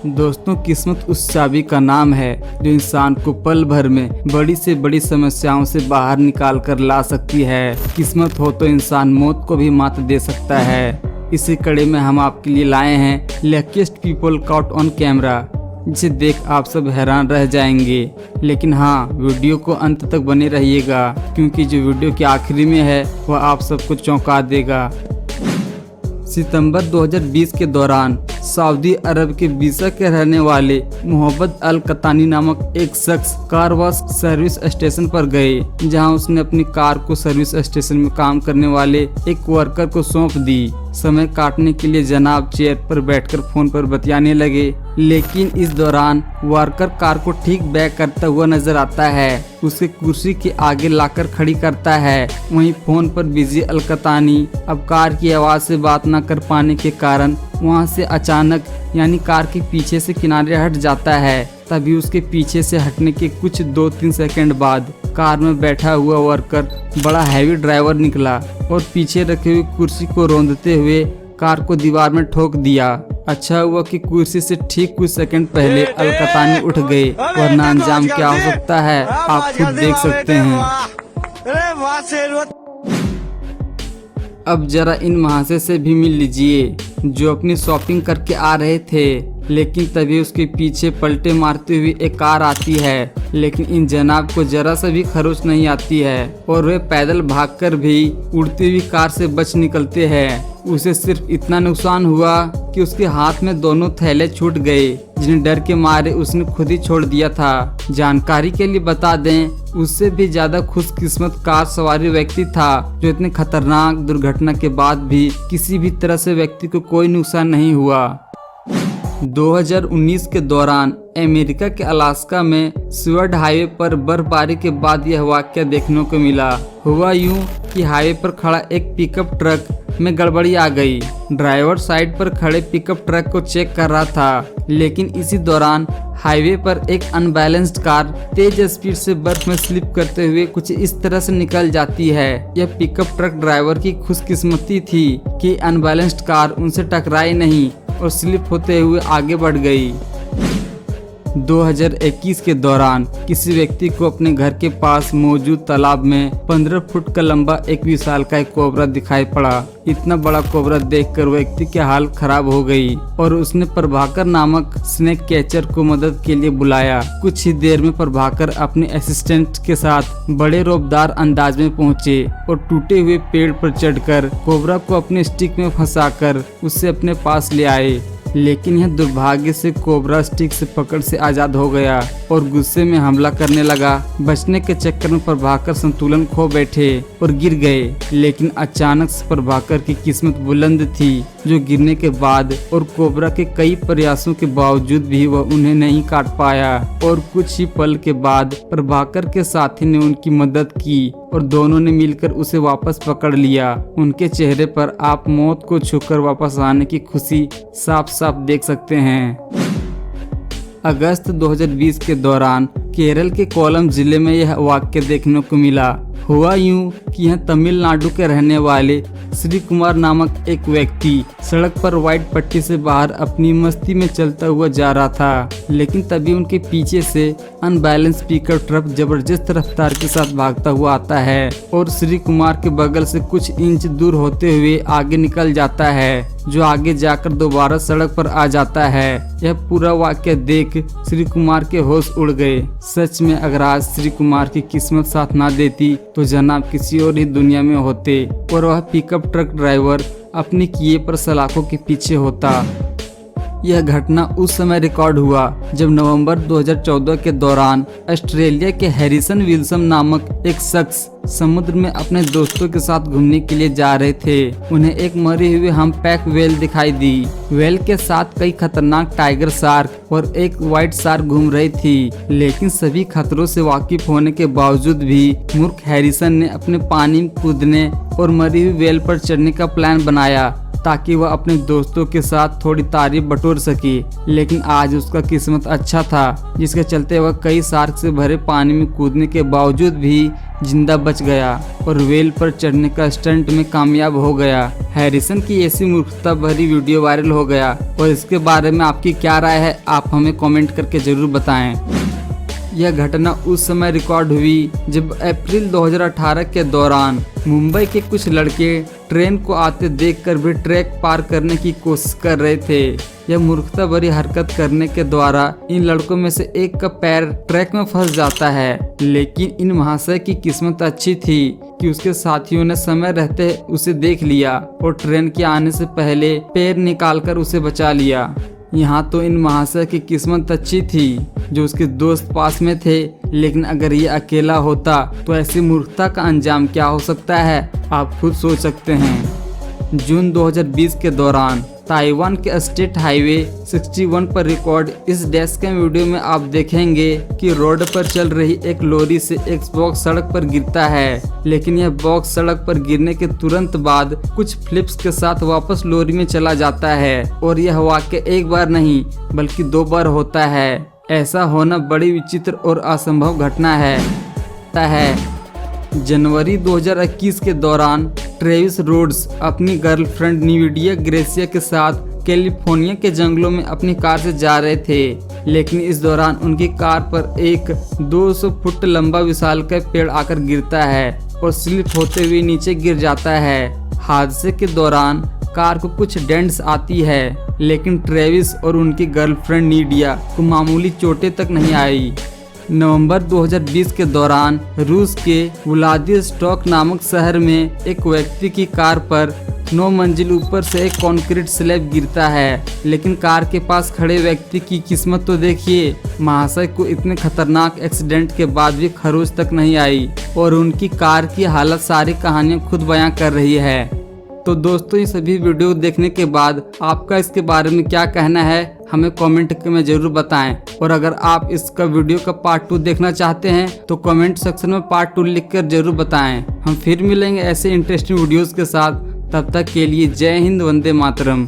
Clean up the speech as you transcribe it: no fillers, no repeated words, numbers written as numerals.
दोस्तों, किस्मत उस चाबी का नाम है जो इंसान को पल भर में बड़ी से बड़ी समस्याओं से बाहर निकाल कर ला सकती है। किस्मत हो तो इंसान मौत को भी मात दे सकता है। इसी कड़ी में हम आपके लिए लाए हैं luckiest people caught on camera, जिसे देख आप सब हैरान रह जाएंगे। लेकिन हाँ, वीडियो को अंत तक बने रहिएगा, क्योंकि जो वीडियो के आखिरी में है वह आप सबको चौंका देगा। सितंबर 2020 के दौरान सऊदी अरब के बीसा के रहने वाले मोहम्मद अल कतानी नामक एक शख्स कार वॉश सर्विस स्टेशन पर गए, जहां उसने अपनी कार को सर्विस स्टेशन में काम करने वाले एक वर्कर को सौंप दी। समय काटने के लिए जनाब चेयर पर बैठकर फोन पर बतियाने लगे, लेकिन इस दौरान वर्कर कार को ठीक बैक करता हुआ नजर आता है। उसे कुर्सी के आगे लाकर खड़ी करता है। वहीं फोन पर बिजी अल कतानी अब कार की आवाज से बात न कर पाने के कारण वहां से अचानक यानी कार के पीछे से किनारे हट जाता है। तभी उसके पीछे से हटने के कुछ 2-3 सेकंड बाद कार में बैठा हुआ वर्कर बड़ा हैवी ड्राइवर निकला और पीछे रखे हुए कुर्सी को रौंदते हुए कार को दीवार में ठोक दिया। अच्छा हुआ कि कुर्सी से ठीक कुछ सेकंड पहले अल कतानी उठ गए, वरना अंजाम क्या हो सकता है आप खुद देख सकते हैं। अब जरा इन महाशय से भी मिल लीजिए जो अपनी शॉपिंग करके आ रहे थे, लेकिन तभी उसके पीछे पलटे मारते हुए एक कार आती है। लेकिन इन जनाब को जरा सा भी खरोच नहीं आती है और वे पैदल भागकर भी उड़ती हुई कार से बच निकलते हैं। उसे सिर्फ इतना नुकसान हुआ कि उसके हाथ में दोनों थैले छूट गए, जिन्हें डर के मारे उसने खुद ही छोड़ दिया था। जानकारी के लिए बता दें, उससे भी ज्यादा खुशकिस्मत कार सवारी व्यक्ति था, जो इतने खतरनाक दुर्घटना के बाद भी किसी भी तरह से व्यक्ति को कोई नुकसान नहीं हुआ। 2019 के दौरान अमेरिका के अलास्का में स्वर्ड हाईवे पर बर्फबारी के बाद यह वाकया देखने को मिला। हुआ यूं कि हाईवे पर खड़ा एक पिकअप ट्रक में गड़बड़ी आ गई। ड्राइवर साइड पर खड़े पिकअप ट्रक को चेक कर रहा था, लेकिन इसी दौरान हाईवे पर एक अनबैलेंस्ड कार तेज स्पीड से बर्फ में स्लिप करते हुए कुछ इस तरह से निकल जाती है। यह पिकअप ट्रक ड्राइवर की खुशकिस्मती थी कि अनबैलेंस्ड कार उनसे टकराई नहीं और स्लिप होते हुए आगे बढ़ गई। 2021 के दौरान किसी व्यक्ति को अपने घर के पास मौजूद तालाब में 15 फुट का लंबा एक विशालकाय कोबरा दिखाई पड़ा। इतना बड़ा कोबरा देखकर व्यक्ति की हालत खराब हो गई और उसने प्रभाकर नामक स्नेक कैचर को मदद के लिए बुलाया। कुछ ही देर में प्रभाकर अपने असिस्टेंट के साथ बड़े रौबदार अंदाज में पहुंचे और टूटे हुए पेड़ पर चढ़कर कोबरा को अपने स्टिक में फंसाकर उसे अपने पास ले आए। लेकिन यह दुर्भाग्य से कोबरा स्टिक से पकड़ से आजाद हो गया और गुस्से में हमला करने लगा। बचने के चक्कर में प्रभाकर संतुलन खो बैठे और गिर गए, लेकिन अचानक से प्रभाकर की किस्मत बुलंद थी, जो गिरने के बाद और कोबरा के कई प्रयासों के बावजूद भी वह उन्हें नहीं काट पाया। और कुछ ही पल के बाद प्रभाकर के साथी ने उनकी मदद की और दोनों ने मिलकर उसे वापस पकड़ लिया। उनके चेहरे पर आप मौत को छूकर वापस आने की खुशी साफ साफ देख सकते हैं। अगस्त 2020 के दौरान केरल के कोल्लम जिले में यह वाक्य देखने को मिला। हुआ यूं कि यह तमिलनाडु के रहने वाले श्री कुमार नामक एक व्यक्ति सड़क पर व्हाइट पट्टी से बाहर अपनी मस्ती में चलता हुआ जा रहा था, लेकिन तभी उनके पीछे से अनबैलेंस पिकअप ट्रक जबरदस्त रफ्तार के साथ भागता हुआ आता है और श्री कुमार के बगल से कुछ इंच दूर होते हुए आगे निकल जाता है, जो आगे जाकर दोबारा सड़क पर आ जाता है। यह पूरा वाक्य देख श्री कुमार के होश उड़ गए। सच में अगर आज श्री कुमार की किस्मत साथ ना देती तो जनाब किसी और ही दुनिया में होते और वह पिकअप ट्रक ड्राइवर अपने किए पर सलाखों के पीछे होता। यह घटना उस समय रिकॉर्ड हुआ जब नवंबर 2014 के दौरान ऑस्ट्रेलिया के हैरिसन विल्सन नामक एक शख्स समुद्र में अपने दोस्तों के साथ घूमने के लिए जा रहे थे। उन्हें एक मरी हुई हम्पबैक व्हेल दिखाई दी। व्हेल के साथ कई खतरनाक टाइगर शार्क और एक व्हाइट शार्क घूम रही थी, लेकिन सभी खतरों से वाकिफ होने के बावजूद भी मूर्ख हैरिसन ने अपने पानी में कूदने और मरी हुई व्हेल पर चढ़ने का प्लान बनाया ताकि वह अपने दोस्तों के साथ थोड़ी तारीफ बटोर सके। लेकिन आज उसका किस्मत अच्छा था, जिसके चलते वह कई शार्क से भरे पानी में कूदने के बावजूद भी जिंदा बच गया और व्हेल पर चढ़ने का स्टंट में कामयाब हो गया। हैरिसन की ऐसी मूर्खता भरी वीडियो वायरल हो गया और इसके बारे में आपकी क्या राय है, आप हमें कमेंट करके जरूर बताएं। यह घटना उस समय रिकॉर्ड हुई जब अप्रैल 2018 के दौरान मुंबई के कुछ लड़के ट्रेन को आते देखकर भी ट्रैक पार करने की कोशिश कर रहे थे। यह मूर्खता भरी हरकत करने के द्वारा इन लड़कों में से एक का पैर ट्रैक में फंस जाता है। लेकिन इन महाशय की किस्मत अच्छी थी कि उसके साथियों ने समय रहते उसे देख लिया और ट्रेन के आने से पहले पैर निकालकर उसे बचा लिया। यहाँ तो इन महाशय की किस्मत अच्छी थी जो उसके दोस्त पास में थे, लेकिन अगर ये अकेला होता तो ऐसी मूर्खता का अंजाम क्या हो सकता है, आप खुद सोच सकते हैं। जून 2020 के दौरान ताइवान के स्टेट हाईवे 61 पर रिकॉर्ड इस डैश कैम वीडियो में आप देखेंगे कि रोड पर चल रही एक लॉरी से एक बॉक्स सड़क पर गिरता है, लेकिन यह बॉक्स सड़क पर गिरने के तुरंत बाद कुछ फ्लिप्स के साथ वापस लॉरी में चला जाता है और यह वाकई एक बार नहीं बल्कि 2 बार होता है। ऐसा होना बड़ी विचित्र और असंभव घटना है। जनवरी 2021 के दौरान ट्रेविस रोड्स अपनी गर्लफ्रेंड निविडिया ग्रेसिया के साथ कैलिफोर्निया के जंगलों में अपनी कार से जा रहे थे, लेकिन इस दौरान उनकी कार पर एक 200 फुट लंबा विशालकाय पेड़ आकर गिरता है और स्लिप होते हुए नीचे गिर जाता है। हादसे के दौरान कार को कुछ डेंट्स आती है, लेकिन ट्रेविस और उनकी गर्लफ्रेंड निविडिया को मामूली चोटें तक नहीं आई। नवंबर 2020 के दौरान रूस के व्लादिवोस्टोक नामक शहर में एक व्यक्ति की कार पर 9 मंजिल ऊपर से एक कंक्रीट स्लैब गिरता है, लेकिन कार के पास खड़े व्यक्ति की किस्मत तो देखिए, महाशय को इतने खतरनाक एक्सीडेंट के बाद भी खरोच तक नहीं आई और उनकी कार की हालत सारी कहानियां खुद बयां कर रही है। तो दोस्तों, ये सभी वीडियो देखने के बाद आपका इसके बारे में क्या कहना है, हमें कमेंट में जरूर बताएं। और अगर आप इसका वीडियो का पार्ट 2 देखना चाहते हैं तो कमेंट सेक्शन में पार्ट 2 लिखकर जरूर बताएं। हम फिर मिलेंगे ऐसे इंटरेस्टिंग वीडियोस के साथ। तब तक के लिए जय हिंद, वंदे मातरम।